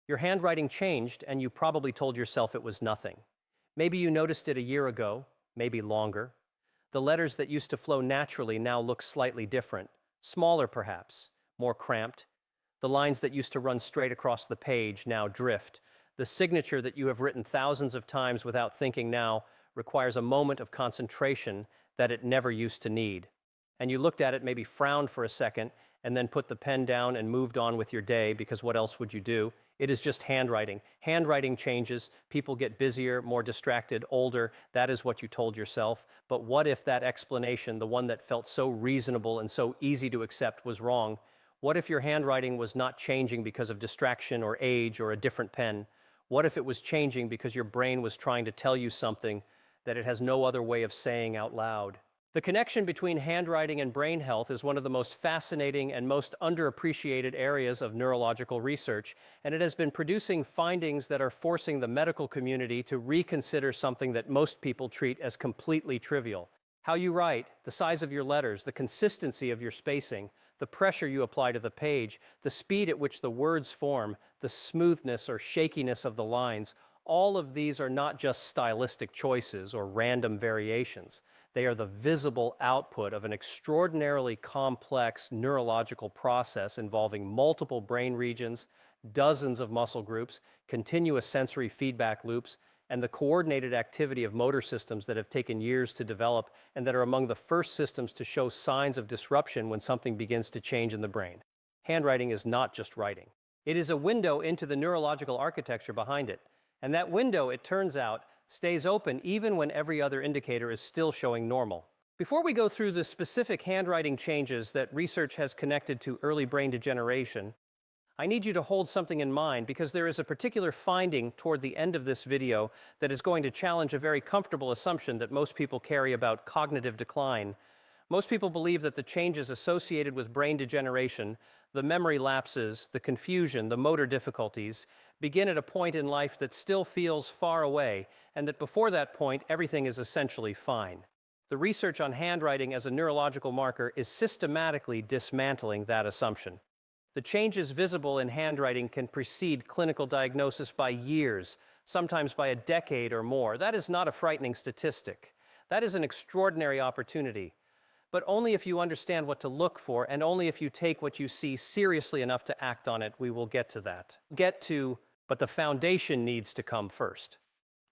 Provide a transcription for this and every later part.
Your handwriting changed, and you probably told yourself it was nothing. Maybe you noticed it a year ago, maybe longer. The letters that used to flow naturally now look slightly different, smaller perhaps, more cramped. The lines that used to run straight across the page now drift. The signature that you have written thousands of times without thinking now requires a moment of concentration that it never used to need. And you looked at it, maybe frowned for a second, and then put the pen down and moved on with your day, because what else would you do? It is just handwriting. Handwriting changes, people get busier, more distracted, older. That is what you told yourself. But what if that explanation, the one that felt so reasonable and so easy to accept, was wrong? What if your handwriting was not changing because of distraction or age or a different pen? What if it was changing because your brain was trying to tell you something that it has no other way of saying out loud? The connection between handwriting and brain health is one of the most fascinating and most underappreciated areas of neurological research, and it has been producing findings that are forcing the medical community to reconsider something that most people treat as completely trivial. How you write, the size of your letters, the consistency of your spacing, the pressure you apply to the page, the speed at which the words form, the smoothness or shakiness of the lines, all of these are not just stylistic choices or random variations. They are the visible output of an extraordinarily complex neurological process involving multiple brain regions, dozens of muscle groups, continuous sensory feedback loops, and the coordinated activity of motor systems that have taken years to develop and that are among the first systems to show signs of disruption when something begins to change in the brain. Handwriting is not just writing. It is a window into the neurological architecture behind it. And that window, it turns out, stays open even when every other indicator is still showing normal. Before we go through the specific handwriting changes that research has connected to early brain degeneration, I need you to hold something in mind, because there is a particular finding toward the end of this video that is going to challenge a very comfortable assumption that most people carry about cognitive decline. Most people believe that the changes associated with brain degeneration, the memory lapses, the confusion, the motor difficulties, begin at a point in life that still feels far away, and that before that point, everything is essentially fine. The research on handwriting as a neurological marker is systematically dismantling that assumption. The changes visible in handwriting can precede clinical diagnosis by years, sometimes by a decade or more. That is not a frightening statistic. That is an extraordinary opportunity. But only if you understand what to look for, and only if you take what you see seriously enough to act on it. We will get to that. But the foundation needs to come first.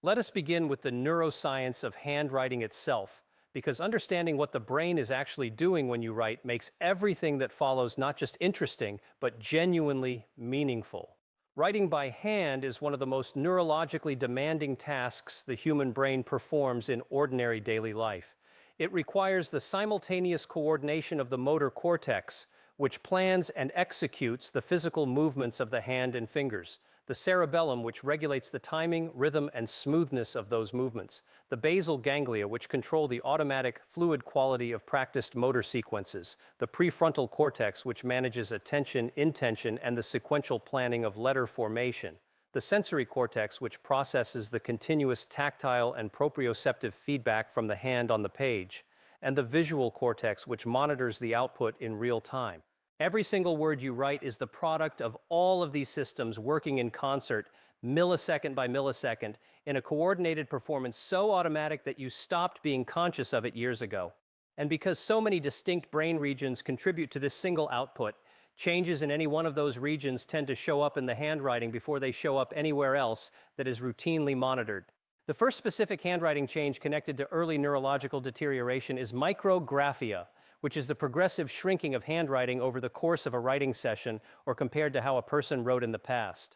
Let us begin with the neuroscience of handwriting itself, because understanding what the brain is actually doing when you write makes everything that follows not just interesting, but genuinely meaningful. Writing by hand is one of the most neurologically demanding tasks the human brain performs in ordinary daily life. It requires the simultaneous coordination of the motor cortex, which plans and executes the physical movements of the hand and fingers, the cerebellum, which regulates the timing, rhythm, and smoothness of those movements, the basal ganglia, which control the automatic, fluid quality of practiced motor sequences, the prefrontal cortex, which manages attention, intention, and the sequential planning of letter formation, the sensory cortex, which processes the continuous tactile and proprioceptive feedback from the hand on the page, and the visual cortex, which monitors the output in real time. Every single word you write is the product of all of these systems working in concert, millisecond by millisecond, in a coordinated performance so automatic that you stopped being conscious of it years ago. And because so many distinct brain regions contribute to this single output, changes in any one of those regions tend to show up in the handwriting before they show up anywhere else that is routinely monitored. The first specific handwriting change connected to early neurological deterioration is micrographia, which is the progressive shrinking of handwriting over the course of a writing session or compared to how a person wrote in the past.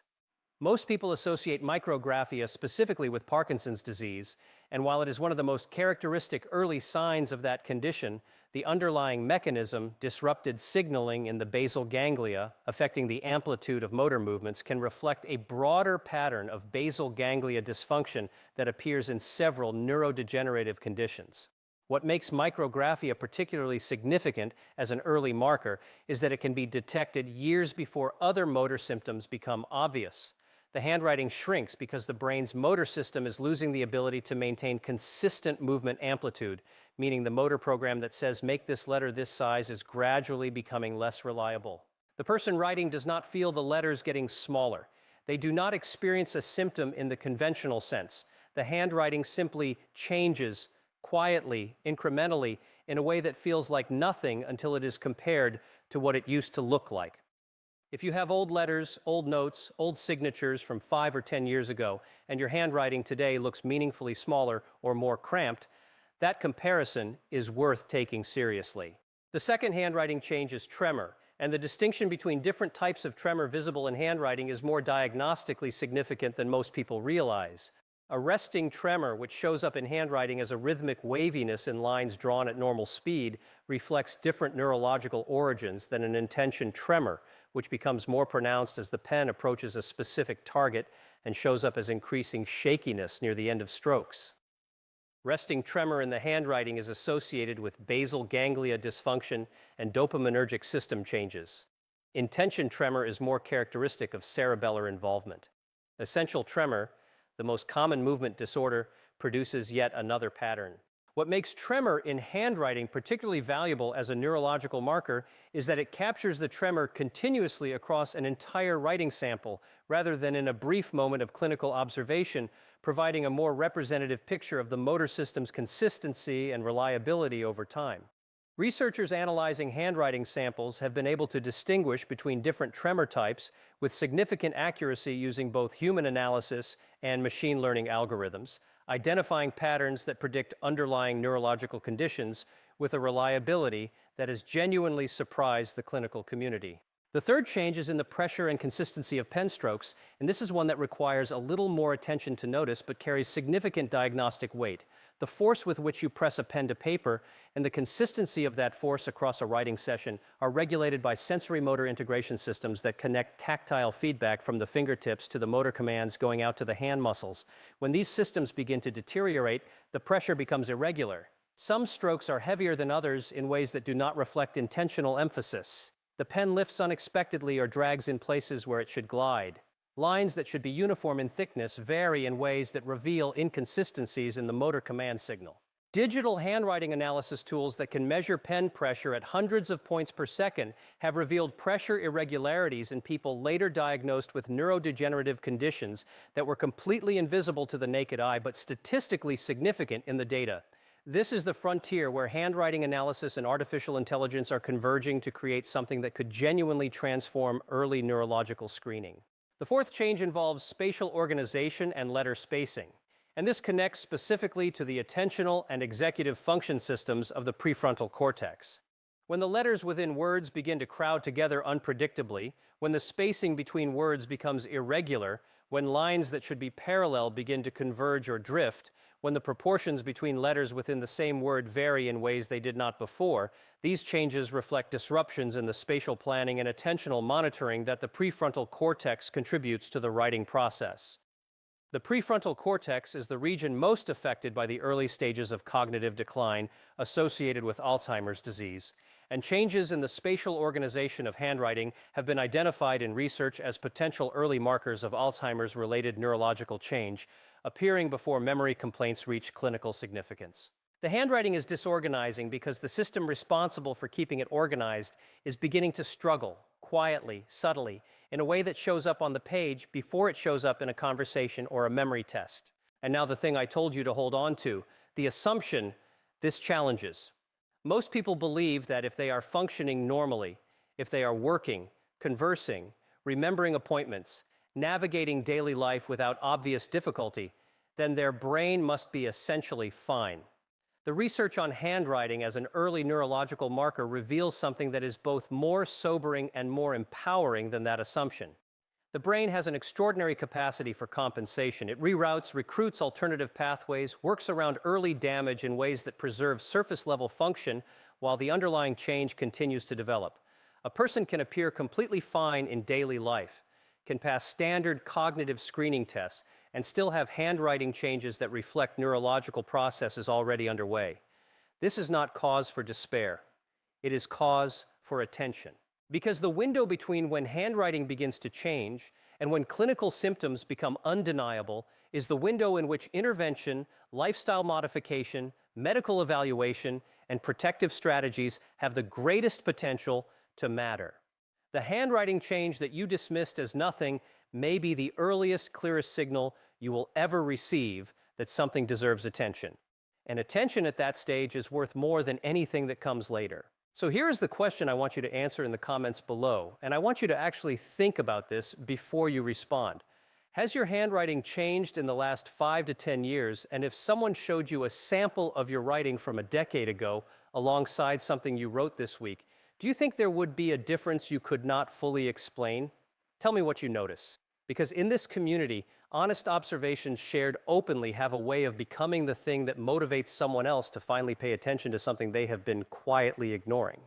Most people associate micrographia specifically with Parkinson's disease, and while it is one of the most characteristic early signs of that condition, the underlying mechanism, disrupted signaling in the basal ganglia, affecting the amplitude of motor movements, can reflect a broader pattern of basal ganglia dysfunction that appears in several neurodegenerative conditions. What makes micrographia particularly significant as an early marker is that it can be detected years before other motor symptoms become obvious. The handwriting shrinks because the brain's motor system is losing the ability to maintain consistent movement amplitude, meaning the motor program that says make this letter this size is gradually becoming less reliable. The person writing does not feel the letters getting smaller. They do not experience a symptom in the conventional sense. The handwriting simply changes quietly, incrementally, in a way that feels like nothing until it is compared to what it used to look like. If you have old letters, old notes, old signatures from 5 or 10 years ago, and your handwriting today looks meaningfully smaller or more cramped, that comparison is worth taking seriously. The second handwriting change is tremor, and the distinction between different types of tremor visible in handwriting is more diagnostically significant than most people realize. A resting tremor, which shows up in handwriting as a rhythmic waviness in lines drawn at normal speed, reflects different neurological origins than an intention tremor, which becomes more pronounced as the pen approaches a specific target and shows up as increasing shakiness near the end of strokes. Resting tremor in the handwriting is associated with basal ganglia dysfunction and dopaminergic system changes. Intention tremor is more characteristic of cerebellar involvement. Essential tremor, the most common movement disorder, produces yet another pattern. What makes tremor in handwriting particularly valuable as a neurological marker is that it captures the tremor continuously across an entire writing sample, rather than in a brief moment of clinical observation, providing a more representative picture of the motor system's consistency and reliability over time. Researchers analyzing handwriting samples have been able to distinguish between different tremor types with significant accuracy using both human analysis and machine learning algorithms, identifying patterns that predict underlying neurological conditions with a reliability that has genuinely surprised the clinical community. The third change is in the pressure and consistency of pen strokes, and this is one that requires a little more attention to notice but carries significant diagnostic weight. The force with which you press a pen to paper and the consistency of that force across a writing session are regulated by sensory motor integration systems that connect tactile feedback from the fingertips to the motor commands going out to the hand muscles. When these systems begin to deteriorate, the pressure becomes irregular. Some strokes are heavier than others in ways that do not reflect intentional emphasis. The pen lifts unexpectedly or drags in places where it should glide. Lines that should be uniform in thickness vary in ways that reveal inconsistencies in the motor command signal. Digital handwriting analysis tools that can measure pen pressure at hundreds of points per second have revealed pressure irregularities in people later diagnosed with neurodegenerative conditions that were completely invisible to the naked eye but statistically significant in the data. This is the frontier where handwriting analysis and artificial intelligence are converging to create something that could genuinely transform early neurological screening. The fourth change involves spatial organization and letter spacing, and this connects specifically to the attentional and executive function systems of the prefrontal cortex. When the letters within words begin to crowd together unpredictably, when the spacing between words becomes irregular, when lines that should be parallel begin to converge or drift, when the proportions between letters within the same word vary in ways they did not before, these changes reflect disruptions in the spatial planning and attentional monitoring that the prefrontal cortex contributes to the writing process. The prefrontal cortex is the region most affected by the early stages of cognitive decline associated with Alzheimer's disease, and changes in the spatial organization of handwriting have been identified in research as potential early markers of Alzheimer's-related neurological change, appearing before memory complaints reach clinical significance. The handwriting is disorganizing because the system responsible for keeping it organized is beginning to struggle, quietly, subtly, in a way that shows up on the page before it shows up in a conversation or a memory test. And now the thing I told you to hold on to, the assumption this challenges. Most people believe that if they are functioning normally, if they are working, conversing, remembering appointments, navigating daily life without obvious difficulty, then their brain must be essentially fine. The research on handwriting as an early neurological marker reveals something that is both more sobering and more empowering than that assumption. The brain has an extraordinary capacity for compensation. It reroutes, recruits alternative pathways, works around early damage in ways that preserve surface-level function while the underlying change continues to develop. A person can appear completely fine in daily life, can pass standard cognitive screening tests, and still have handwriting changes that reflect neurological processes already underway. This is not cause for despair. It is cause for attention. Because the window between when handwriting begins to change and when clinical symptoms become undeniable is the window in which intervention, lifestyle modification, medical evaluation, and protective strategies have the greatest potential to matter. The handwriting change that you dismissed as nothing may be the earliest, clearest signal you will ever receive that something deserves attention. And attention at that stage is worth more than anything that comes later. So here is the question I want you to answer in the comments below, and I want you to actually think about this before you respond. Has your handwriting changed in the last 5 to 10 years? And if someone showed you a sample of your writing from a decade ago alongside something you wrote this week, do you think there would be a difference you could not fully explain? Tell me what you notice. Because in this community, honest observations shared openly have a way of becoming the thing that motivates someone else to finally pay attention to something they have been quietly ignoring.